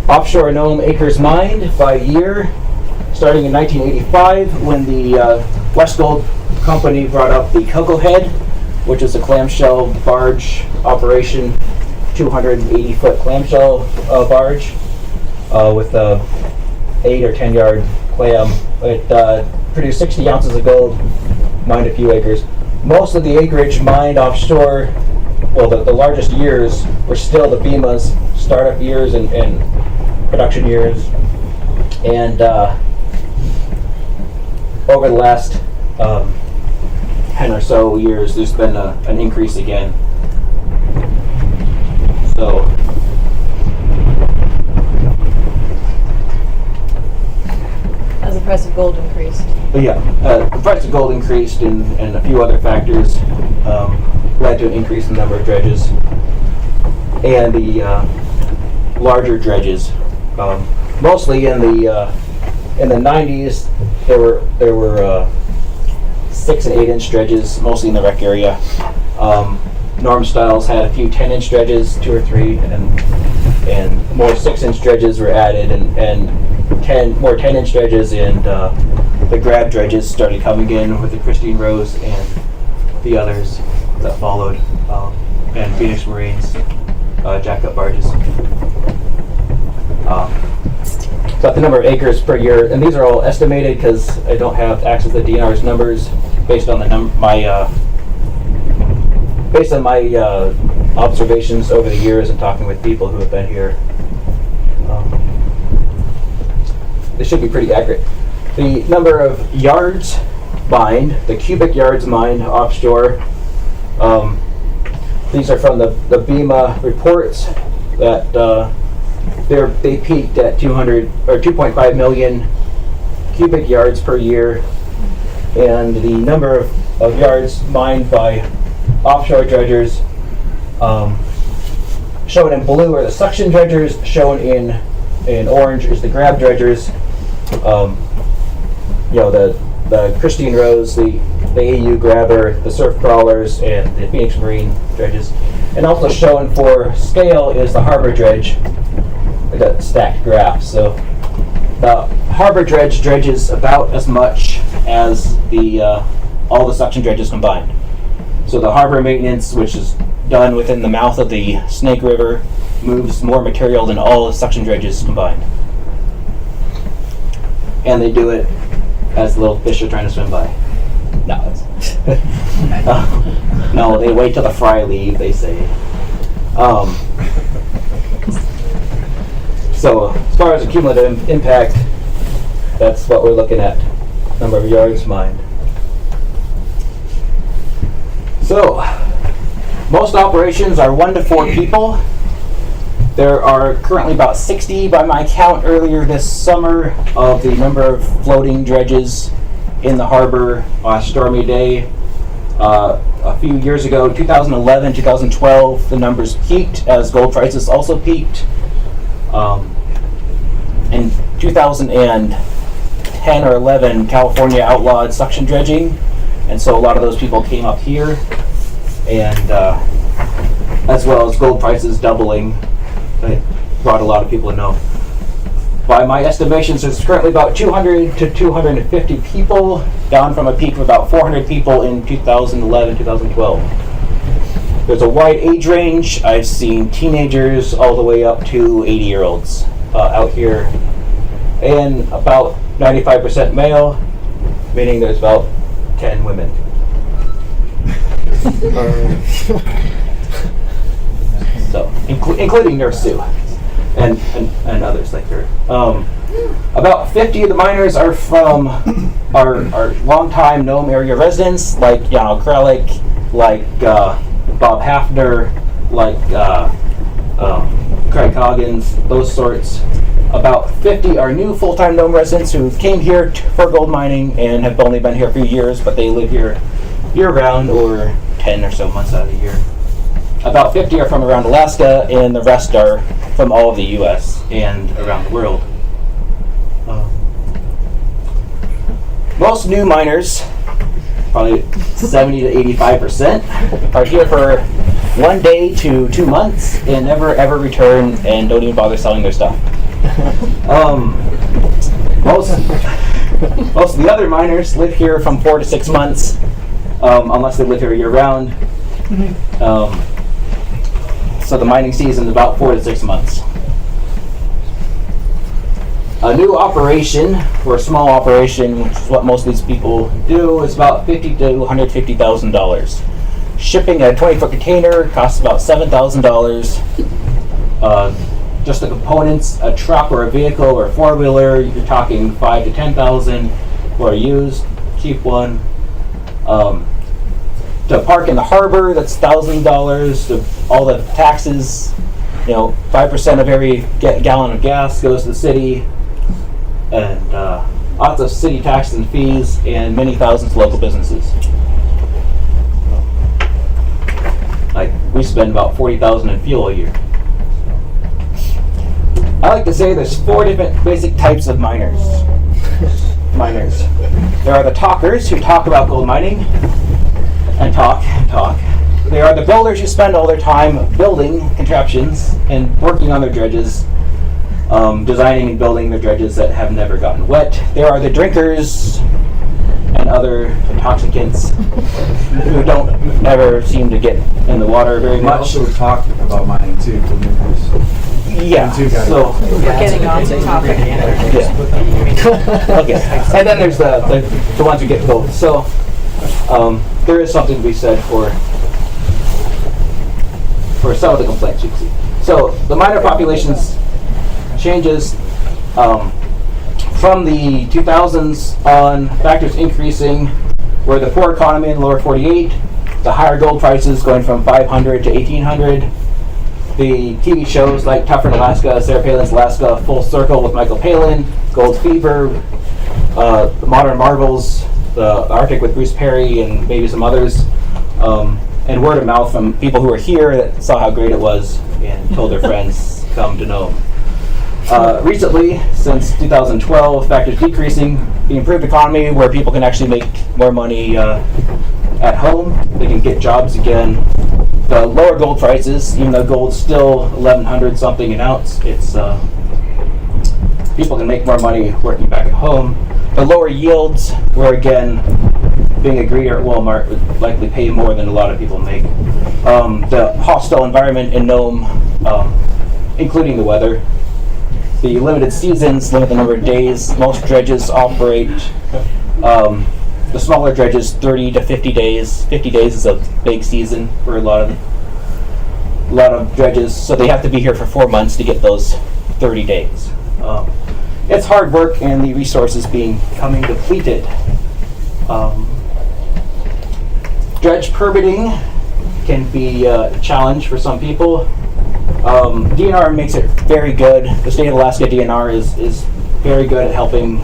Offshore Nome acres mined by year, starting in 1985 when the West Gold Company brought up the Cocoa Head, which is a clamshell barge operation, 280-foot clamshell barge with a 8 or 10 yard clam. It produced 60 ounces of gold, mined a few acres. Most of the acreage mined offshore, well, the largest years were still the BEMA's startup years and production years. And over the last 10 or so years, there's been an increase again. So, has the price of gold increased? but yeah, the price of gold increased and a few other factors led to an increase in the number of dredges and the larger dredges. Mostly in the 90s, there were 6 and 8 inch dredges, mostly in the wreck area. Nome Styles had a few 10-inch dredges, 2 or 3, and more 6-inch dredges were added, and more 10-inch dredges, and the grab dredges started coming in with the Christine Rose and the others that followed, and Phoenix Marine's jack-up barges. But the number of acres per year, and these are all estimated because I don't have access to DNR's numbers based on my observations over the years and talking with people who have been here. They should be pretty accurate. The number of yards mined, the cubic yards mined offshore, these are from the BEMA reports that they peaked at 2.5 million cubic yards per year, and the number of yards mined by offshore dredgers shown in blue are the suction dredgers, shown in orange is the grab dredgers. The Christine Rose, the AU grabber, the surf crawlers, and the Phoenix Marine dredges. And also shown for scale is the harbor dredge. I got stacked graphs. So the harbor dredge dredges about as much as all the suction dredges combined. So the harbor maintenance, which is done within the mouth of the Snake River, moves more material than all the suction dredges combined. And they do it as the little fish are trying to swim by. No, no, they wait till the fry leave, they say. So as far as the cumulative impact, that's what we're looking at, number of yards mined. So, most operations are 1 to 4 people. There are currently about 60 by my count earlier this summer of the number of floating dredges in the harbor on a stormy day. A few years ago, 2011, 2012, the numbers peaked as gold prices also peaked. In 2010 or 11, California outlawed suction dredging, and so a lot of those people came up here, and as well as gold prices doubling, it brought a lot of people to Nome. By my estimations, there's currently about 200 to 250 people, down from a peak of about 400 people in 2011, 2012. There's a wide age range. I've seen teenagers all the way up to 80-year-olds out here, and about 95% male, meaning there's about 10 women. So, including Nurse Sue and others like her. About 50 of the miners are from our longtime Nome area residents, like Jan Kralik, like Bob Hafner, like Craig Coggins, those sorts. About 50 are new full-time Nome residents who came here for gold mining and have only been here a few years, but they live here year-round or 10 or so months out of the year. About 50 are from around Alaska, and the rest are from all of the U.S. and around the world. Most new miners, probably 70 to 85%, are here for 1 day to 2 months and never ever return and don't even bother selling their stuff. Most of the other miners live here from 4 to 6 months, unless they live here year round. So the mining season is about 4 to 6 months. A new operation, or a small operation, which is what most of these people do, is about $50,000 to $150,000. Shipping a 20-foot container costs about $7,000. Just the components, a truck or a vehicle or a four-wheeler, you're talking $5,000 to $10,000 for a used, cheap one. To park in the harbor, that's $1,000. All the taxes, 5% of every gallon of gas goes to the city, and lots of city taxes and fees, and many thousands of local businesses. Like, we spend about $40,000 in fuel a year. I like to say there's 4 different basic types of miners. There are the talkers who talk about gold mining and talk. There are the builders who spend all their time building contraptions and working on their dredges, designing and building their dredges that have never gotten wet. There are the drinkers and other intoxicants who don't ever seem to get in the water very much. Also talk about mining too. Yeah. So We're getting off the topic. okay. And then there's the ones who get both. So there is something to be said for some of the complaints you can see. So the miner populations changes from the 2000s on, factors increasing, where the poor economy in the lower 48, the higher gold prices going from 500 to 1800. The TV shows like Tougher in Alaska, Sarah Palin's Alaska, Full Circle with Michael Palin, Gold Fever, the Modern Marvels, the Arctic with Bruce Perry, and maybe some others, and word of mouth from people who were here that saw how great it was and told their friends, come to Nome. Recently, since 2012, factors decreasing, the improved economy where people can actually make more money at home, they can get jobs again. The lower gold prices, even though gold's still 1,100 something an ounce, it's people can make more money working back at home. The lower yields, where again, being a greeter at Walmart would likely pay more than a lot of people make. The hostile environment in Nome, including the weather. The limited seasons limit the number of days. Most dredges operate. The smaller dredges, 30 to 50 days. 50 days is a big season for a lot of dredges, so they have to be here for 4 months to get those 30 days. It's hard work, and the resources becoming depleted. Dredge permitting can be a challenge for some people. DNR makes it very good. The state of Alaska DNR is very good at helping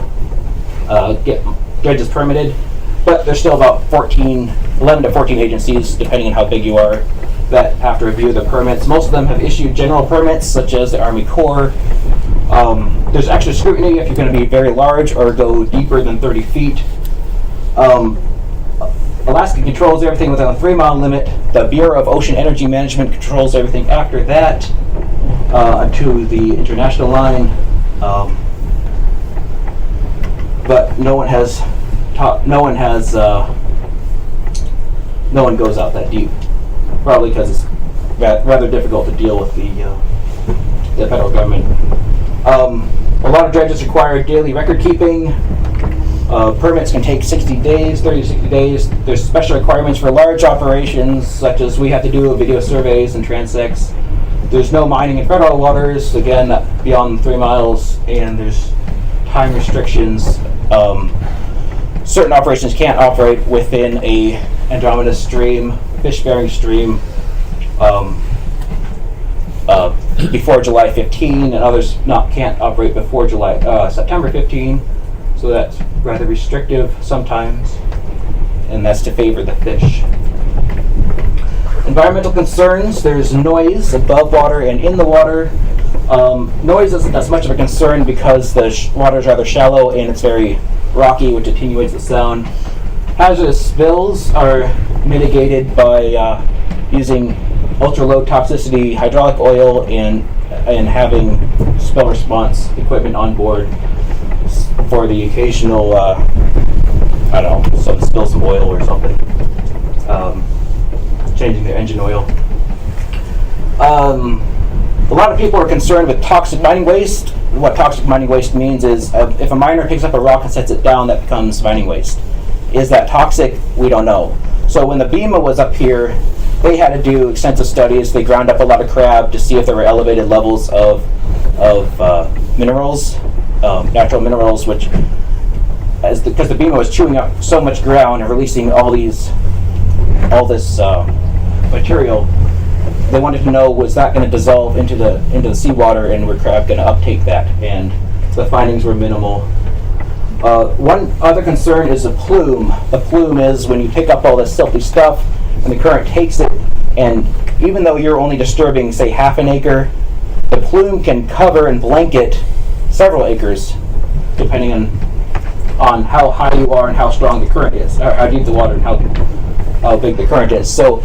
get dredges permitted, but there's still about 11 to 14 agencies, depending on how big you are, that have to review the permits. Most of them have issued general permits, such as the Army Corps. There's extra scrutiny if you're going to be very large or go deeper than 30 feet. Alaska controls everything within a 3-mile limit. The Bureau of Ocean Energy Management controls everything after that to the international line. But no one goes out that deep, probably because it's rather difficult to deal with the federal government. A lot of dredges require daily record keeping. Permits can take 60 days, 30 to 60 days. There's special requirements for large operations, such as we have to do video surveys and transects. There's no mining in federal waters, again, beyond 3 miles, and there's time restrictions. Certain operations can't operate within a Andromeda stream, fish-bearing stream, before July 15, and others can't operate before September 15. So that's rather restrictive sometimes, and that's to favor the fish. Environmental concerns, there's noise above water and in the water. Noise isn't as much of a concern because the water is rather shallow and it's very rocky, which attenuates the sound. Hazardous spills are mitigated by using ultra-low toxicity hydraulic oil and having spill response equipment on board for the occasional, I don't know, spill some oil or something. Changing their engine oil. A lot of people are concerned with toxic mining waste. What toxic mining waste means is if a miner picks up a rock and sets it down, that becomes mining waste. Is that toxic? We don't know. So when the BEMA was up here, they had to do extensive studies. They ground up a lot of crab to see if there were elevated levels of minerals, natural minerals, which, because the BEMA was chewing up so much ground and releasing all this material, they wanted to know, was that going to dissolve into the seawater, and were crab going to uptake that? And the findings were minimal. One other concern is the plume. The plume is when you pick up all this silty stuff and the current takes it, and even though you're only disturbing, say, half an acre, the plume can cover and blanket several acres, depending on how high you are and how strong the current is, or how deep the water and how big the current is. So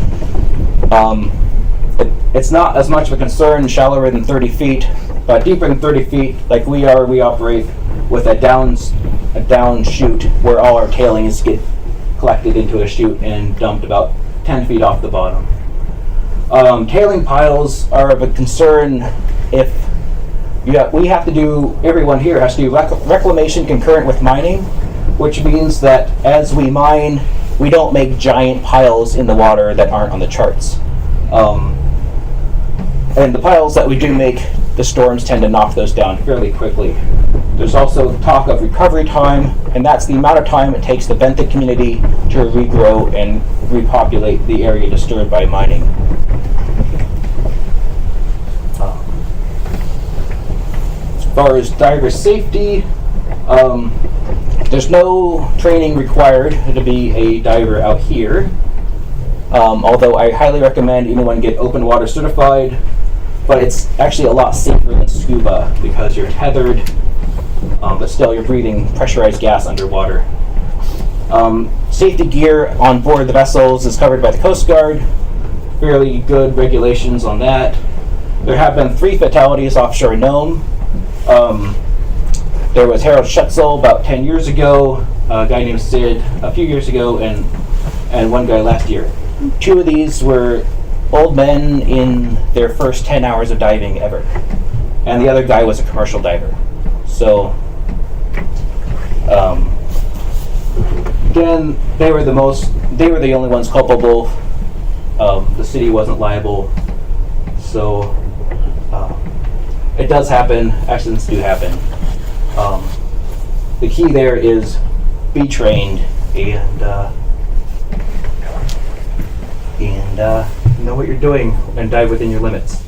it's not as much of a concern shallower than 30 feet, but deeper than 30 feet, like we operate with a down chute where all our tailings get collected into a chute and dumped about 10 feet off the bottom. Tailing piles are of a concern if everyone here has to do reclamation concurrent with mining, which means that as we mine, we don't make giant piles in the water that aren't on the charts. And the piles that we do make, the storms tend to knock those down fairly quickly. There's also talk of recovery time, and that's the amount of time it takes the benthic community to regrow and repopulate the area disturbed by mining. As far as diver safety, there's no training required to be a diver out here. Although I highly recommend anyone get open water certified, but it's actually a lot safer than scuba because you're tethered, but still you're breathing pressurized gas underwater. Safety gear on board the vessels is covered by the Coast Guard. Fairly good regulations on that. There have been 3 fatalities offshore Nome. There was Harold Schutzel about 10 years ago, a guy named Sid a few years ago, and one guy last year. 2 of these were old men in their first 10 hours of diving ever. And the other guy was a commercial diver. So, again, they were the only ones culpable. The city wasn't liable. So, it does happen. Accidents do happen. The key there is be trained and know what you're doing and dive within your limits.